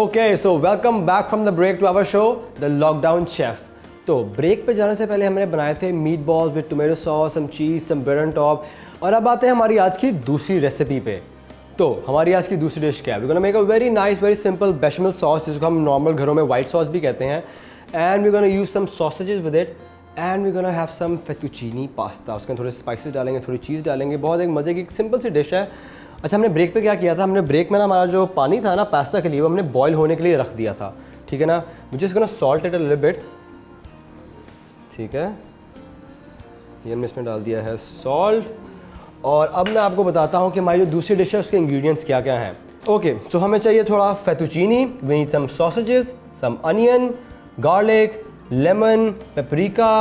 Okay, so welcome back from the break to our show the lockdown chef. तो break पे जाने से पहले हमने बनाए थे meatballs with tomato sauce, some cheese, some bread on top. और अब आते हैं हमारी आज की दूसरी रेसिपी पे। तो हमारी आज की दूसरी डिश क्या है? We gonna make a very nice very simple bechamel sauce, जिसको हम नॉर्मल घरों में वाइट सॉस भी कहते हैं। And we gonna use some sausages with it and we gonna have some fettuccine pasta. उसके थोड़े स्पाइसेस डालेंगे, थोड़ी चीज़ डालेंगे। बहुत एक मज़े की सिंपल सी डिश है। अच्छा, हमने ब्रेक पे क्या किया था? हमने ब्रेक में ना हमारा जो पानी था ना पास्ता के लिए, वो हमने बॉईल होने के लिए रख दिया था। ठीक है ना? मुझे इसको ना salt it a little bit. ठीक है, ये हमने इसमें डाल दिया है सॉल्ट। और अब मैं आपको बताता हूँ कि हमारी जो दूसरी डिश है उसके इंग्रेडिएंट्स क्या क्या हैं। ओके, सो हमें चाहिए थोड़ा fettuccine, we need some sausages, some onion, garlic, lemon, paprika,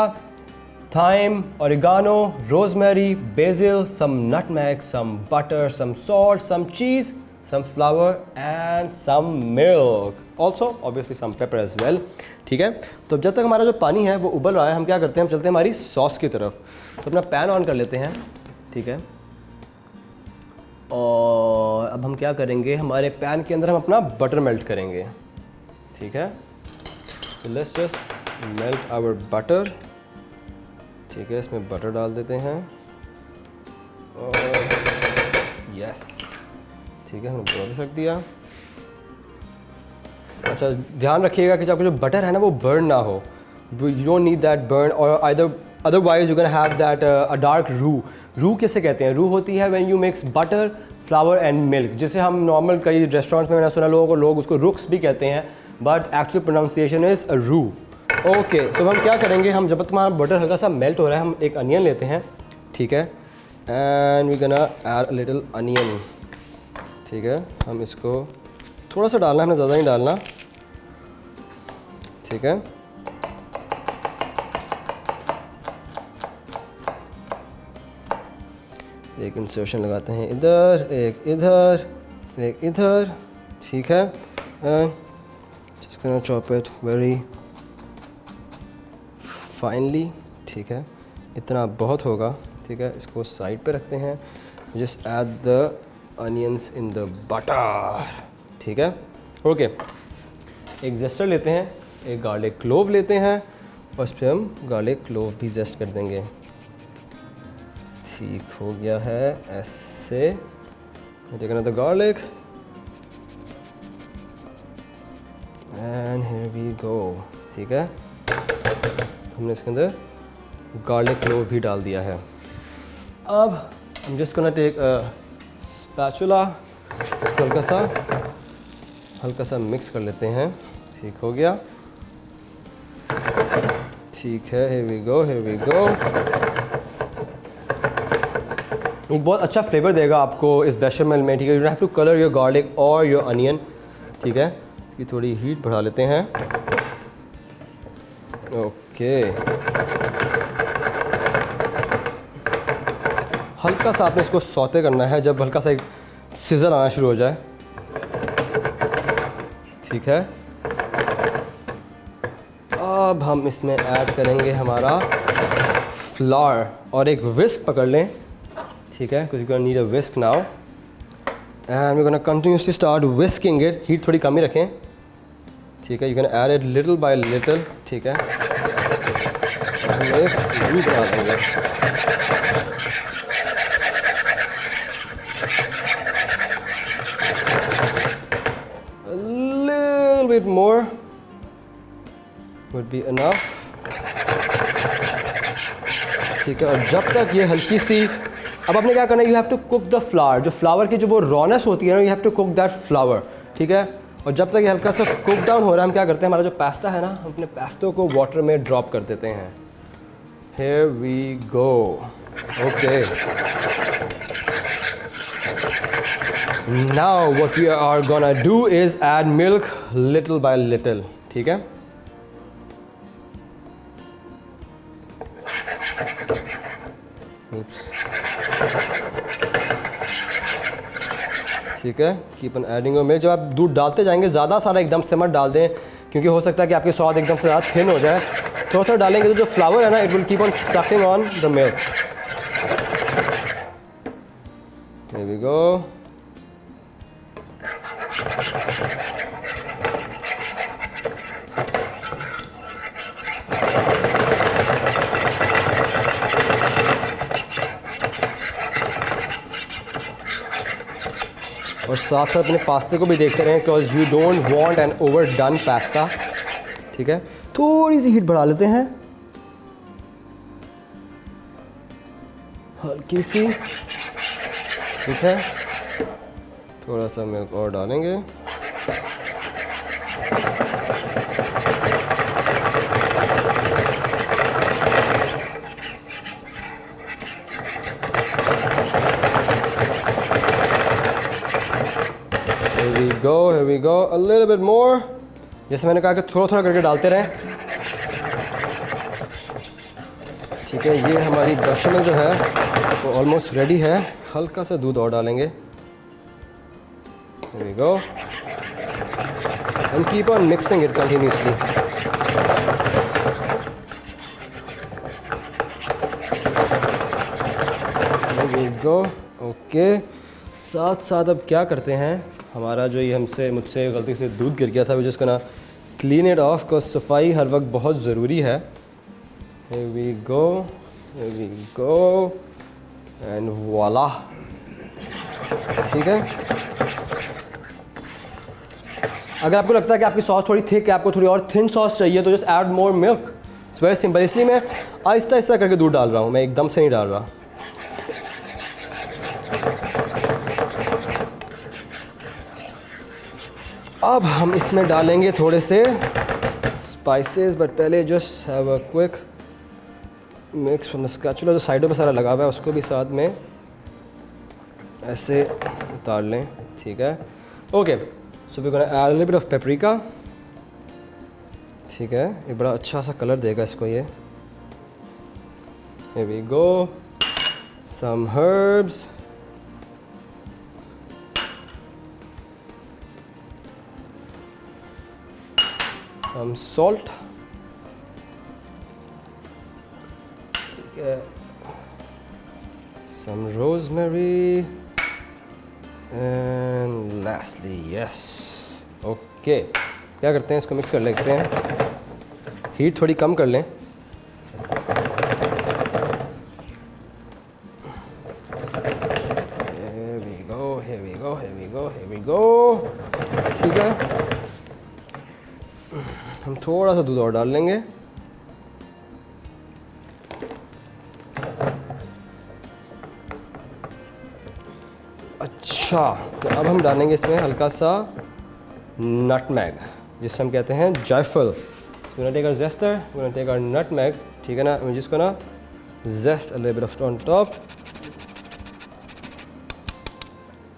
thyme, oregano, rosemary, basil, some nutmeg, some butter, some salt, some cheese, some flour and some milk. Also, obviously some pepper as well. ठीक है, तो जब तक हमारा जो पानी है वो उबल रहा है, हम क्या करते हैं, हम चलते हैं हमारी सॉस की तरफ। तो अपना पैन ऑन कर लेते हैं। ठीक है, और अब हम क्या करेंगे, हमारे पैन के अंदर हम अपना बटर मेल्ट करेंगे। ठीक है, so let's just melt our butter. ठीक है, इसमें बटर डाल देते हैं और यस, ठीक है, हमने बटर भी रख दिया। अच्छा, ध्यान रखिएगा कि आपका जो बटर है ना वो बर्न ना हो। You don't need that burn, और otherwise you can have that a dark रू किसे कहते हैं? रू होती है when you mix butter, flour and milk, जिसे हम नॉर्मल कई रेस्टोरेंट्स में मैंने सुना लोग उसको रुक्स भी कहते हैं, but actual pronunciation is a रू। ओके, सो हम क्या करेंगे, हम जब तक हमारा बटर हल्का सा मेल्ट हो रहा है, हम एक अनियन लेते हैं। ठीक है, and we gonna add a little onion. ठीक है, हम इसको थोड़ा सा डालना है, हमने ज़्यादा नहीं डालना। ठीक है, एक इंसर्शन लगाते हैं इधर, एक इधर, एक इधर। ठीक है, and just gonna chop it very finally. ठीक है, इतना बहुत होगा। ठीक है, इसको साइड पे रखते हैं। Just add the onions in the butter. ठीक है, ओके, एक जेस्टर लेते हैं, एक गार्लिक क्लोव लेते हैं और इस पर हम गार्लिक क्लोव भी जेस्ट कर देंगे। ठीक हो गया है ऐसे। Take another garlic and here we go. ठीक है, हमने इसके अंदर गार्लिक क्लोव भी डाल दिया है। अब हम जस्ट गोना टेक स्पैचुला, इसको हल्का सा मिक्स कर लेते हैं। ठीक हो गया। ठीक है, here we go। एक बहुत अच्छा फ्लेवर देगा आपको इस बेशमेल में। ठीक है, you have to colour your garlic और योर अनियन। ठीक है, इसकी थोड़ी हीट बढ़ा लेते हैं। ओके, हल्का सा आपने इसको सौते करना है, जब हल्का सा एक सिजर आना शुरू हो जाए। ठीक है, अब हम इसमें ऐड करेंगे हमारा फ्लावर और एक विस्क पकड़ लें। ठीक है, because you gonna need a whisk now and we gonna continuously start whisking it. Heat थोड़ी कम ही रखें। ठीक है, you can add it little by little. ठीक है, हम एक रू बना देंगे। A little bit more would be enough। ठीक है, और जब तक ये हल्की सी, अब आपने क्या करना है, you have to cook the flour. जो फ्लावर की जो वो रॉनेस होती है ना, you have to cook that flour. ठीक है, और जब तक ये हल्का सा कुक डाउन हो रहा है, हम क्या करते हैं, हमारा जो पास्ता है ना, हम अपने पास्ता को वाटर में ड्रॉप कर देते हैं। Here we go। Okay, now what we are gonna do is add milk little by little। ठीक है, oops। ठीक है, keep on adding your milk. जब आप दूध डालते जाएंगे, ज़्यादा सारा एकदम से मत डाल दें, क्योंकि हो सकता है कि आपके स्वाद एकदम से ज़्यादा थिन हो जाए। थोड़ा थोड़ा डालेंगे तो जो फ्लावर है ना, it will keep on sucking on the milk. Here we go। और साथ साथ अपने पास्ते को भी देखते रहें because you don't want an over done pasta. ठीक है, थोड़ी सी हीट बढ़ा लेते हैं, हल्की सी। ठीक है, थोड़ा सा मिल्क और डालेंगे। Here we go, a little bit more। जैसे मैंने कहा कि थोड़ा थोड़ा करके डालते रहें। ठीक है, ये हमारी बेशमेल जो है वो ऑलमोस्ट रेडी है। हल्का सा दूध और डालेंगे। Here we go and keep on mixing it continuously। Here we go, okay. साथ साथ अब क्या करते हैं, हमारा जो ये मुझसे गलती से दूध गिर गया था, वो जिसका ना क्लीन इट ऑफ, को सफाई हर वक्त बहुत ज़रूरी है। Here we go एंड वाला। ठीक है, अगर आपको लगता है कि आपकी सॉस थोड़ी थिक है, आपको थोड़ी और थिन सॉस चाहिए, तो just add more milk. It's very simple. इसलिए मैं आहिस्ता आहिस्ता करके दूध डाल रहा हूँ, मैं एकदम से नहीं डाल रहा। अब हम इसमें डालेंगे थोड़े से स्पाइसेस, बट पहले just have a quick mix from the spatula. जो साइडों पे सारा लगा हुआ है उसको भी साथ में ऐसे उतार लें। ठीक है, okay. So we gonna add a little bit of paprika. ठीक है, एक बड़ा अच्छा सा कलर देगा इसको ये। Here we go, some herbs, some salt। ठीक है, some rosemary and lastly yes, okay। क्या करते हैं, इसको मिक्स कर लेते हैं। हीट थोड़ी कम कर लें। Here we go। ठीक है, हम थोड़ा सा दूध और डाल लेंगे। अच्छा, तो अब हम डालेंगे इसमें हल्का सा नटमैग, जिससे हम कहते हैं जायफल। We're gonna take our zester, we're gonna take our nutmeg। ठीक है ना, we're just gonna zest a little bit of on top।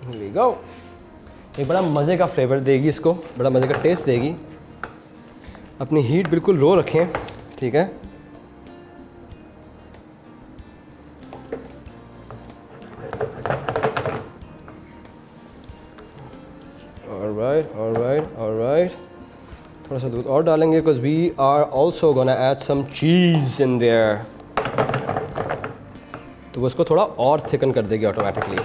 Here we go। एक बड़ा मज़े का फ्लेवर देगी इसको, बड़ा मज़े का टेस्ट देगी। अपनी हीट बिल्कुल लो रखें। ठीक है, ऑलराइट। थोड़ा सा दूध और डालेंगे because we are also gonna add some cheese in there, तो वो उसको थोड़ा और थिकन कर देगी ऑटोमेटिकली।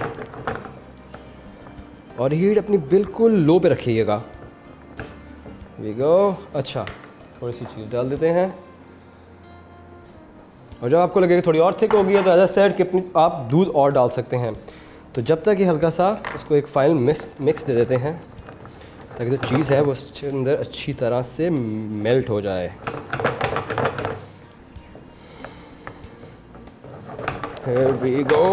और हीट अपनी बिल्कुल लो पे रखिएगा। We go. अच्छा, थोड़ी सी चीज़ डाल देते हैं, और जब आपको लगेगा थोड़ी और थिक हो गई है तो एज अ सेड कि अपनी आप दूध और डाल सकते हैं। तो जब तक ये हल्का सा इसको एक फाइनल मिक्स दे देते हैं, ताकि जो चीज़ है वो उसके अंदर अच्छी तरह से मेल्ट हो जाए। Here we go।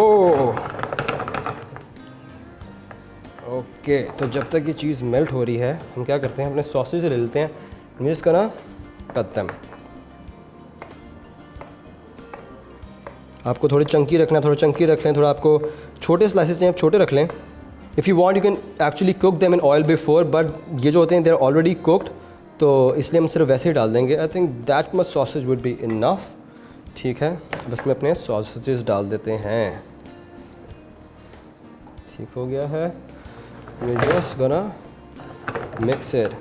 ओके, तो जब तक ये चीज़ मेल्ट हो रही है, हम क्या करते हैं, अपने सॉसेज ले लेते हैं। मुझे इसका ना कदम, आपको थोड़ी चंकी रखना है, थोड़ा चंकी रख लें। थोड़ा आपको छोटे स्लाइसेस चाहिए, आप छोटे रख लें। If you want you can actually cook them in oil before, but ये जो होते हैं दे आर ऑलरेडी कुकड, तो इसलिए हम सिर्फ वैसे ही डाल देंगे। I think that much sausage would be enough. ठीक है, बस में अपने सॉसेजेस डाल देते हैं। ठीक हो गया है, we just gonna mix it.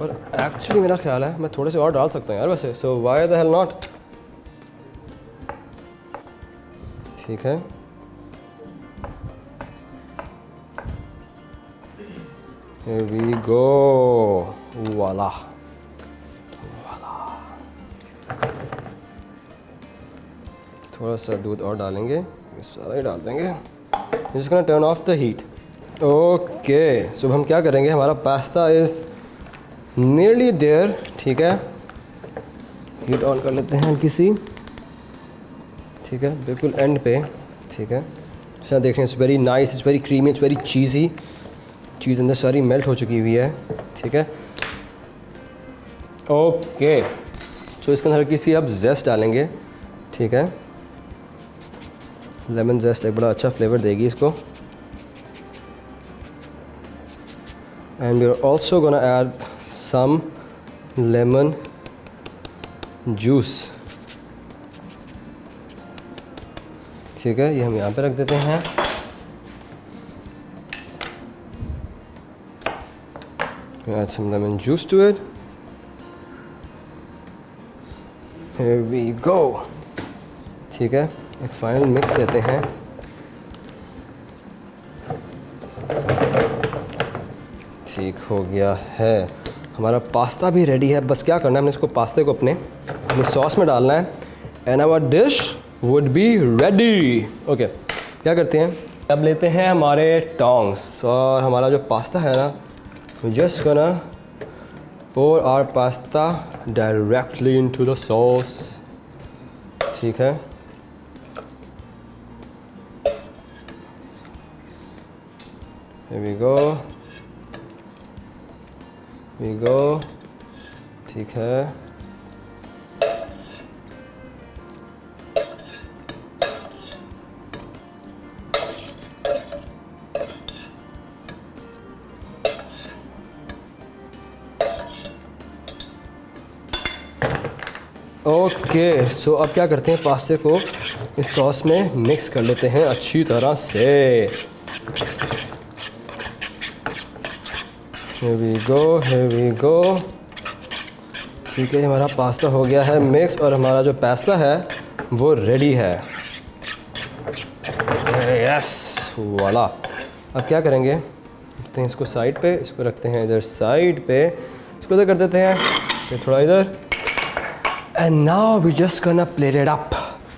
और एक्चुअली मेरा ख्याल है मैं थोड़े से और डाल सकता हूँ यार वैसे, so why the hell not. ठीक है, here we go। वाला थोड़ा सा दूध और डालेंगे, ये सारा ही डाल देंगे। जिसको ना turn off the heat. Okay, so हम क्या करेंगे, हमारा पास्ता इज़ नियरली देयर, ठीक है। हीट ऑन कर लेते हैं हल्की सी, ठीक है, बिल्कुल एंड पे, ठीक है। जैसा देखें, it's very nice, it's very creamy, it's very cheesy, cheese अंदर सारी मेल्ट हो चुकी हुई है, ठीक है। ओके, सो इसके अंदर हल्की सी अब जेस्ट डालेंगे, ठीक है। लेमन जेस्ट एक बड़ा अच्छा फ्लेवर देगी इसको। And we are also gonna add some lemon juice, ठीक है। ये हम यहाँ पे रख देते हैं। Add some lemon juice to it. Here we go. ठीक है, एक फाइनल मिक्स देते हैं। ठीक हो गया है, हमारा पास्ता भी रेडी है। बस क्या करना है, हमने इसको पास्ते को अपनी सॉस में डालना है and our dish would be ready. Okay, क्या करते हैं, अब लेते हैं हमारे टोंग्स और हमारा जो पास्ता है ना, just gonna pour our pasta directly into the sauce, ठीक है। Here we go, ठीक है। ओके, सो अब क्या करते हैं, पास्ते को इस सॉस में मिक्स कर लेते हैं अच्छी तरह से। Here we go, ठीक है। हमारा पास्ता हो गया है मिक्स और हमारा जो पास्ता है वो रेडी है। यस, वाला। अब क्या करेंगे, रखते हैं इसको साइड पे, इसको रखते हैं इधर साइड पे, इसको इधर कर देते हैं, फिर थोड़ा इधर। And now we just gonna plate it up.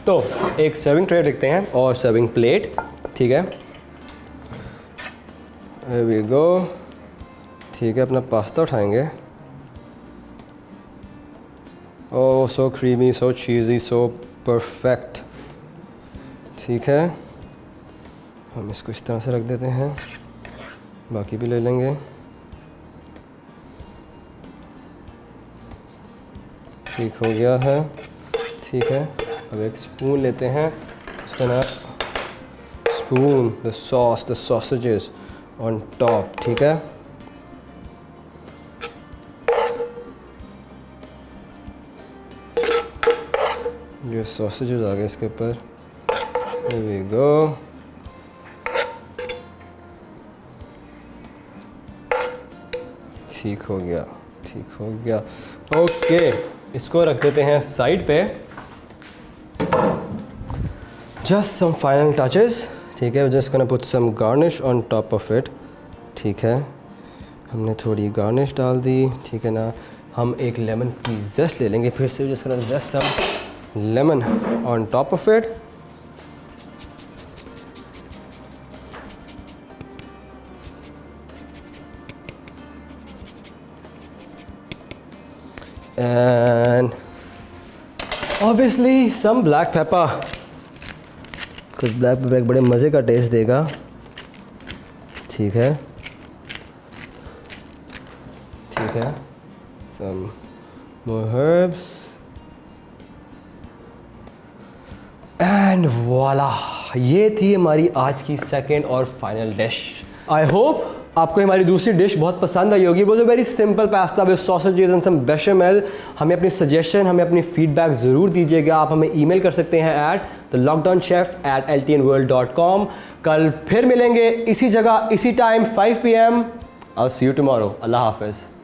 तो एक सर्विंग ट्रे रखते हैं और सर्विंग प्लेट, ठीक है। Here we go, ठीक है। अपना पास्ता उठाएंगे। ओह, सो क्रीमी, सो चीज़ी, सो परफेक्ट, ठीक है। हम इसको इस तरह से रख देते हैं, बाकी भी ले लेंगे, ठीक हो गया है, ठीक है। अब एक स्पून लेते हैं, उसका नाम spoon, the sauce, the sausages on top, ठीक है। ये सॉसेजेस आ गए इसके ऊपर। Here we go, ठीक हो गया, ठीक हो गया। ओके, इसको रख देते हैं साइड पे। जस्ट सम फाइनल टचेस, ठीक है। Just gonna put some garnish on top of it, ठीक है। हमने थोड़ी गार्निश डाल दी, ठीक है ना। हम एक लेमन की जेस्ट ले लेंगे फिर से, just gonna just some lemon on top of it. And obviously some black pepper, कुछ ब्लैक पेपर एक बड़े मज़े का टेस्ट देगा, ठीक है, ठीक है। some more herbs and voila, ये थी हमारी आज की सेकेंड और फाइनल डिश। आई होप आपको हमारी दूसरी डिश बहुत पसंद आई होगी। वो very simple pasta with sausages and some bechamel. हमें अपनी सजेशन, हमें अपनी फीडबैक ज़रूर दीजिएगा। आप हमें ईमेल कर सकते हैं @thelockdownchef@ltnworld.com। कल फिर मिलेंगे इसी जगह इसी time 5 PM। I'll see you tomorrow. अल्लाह हाफ़िज़।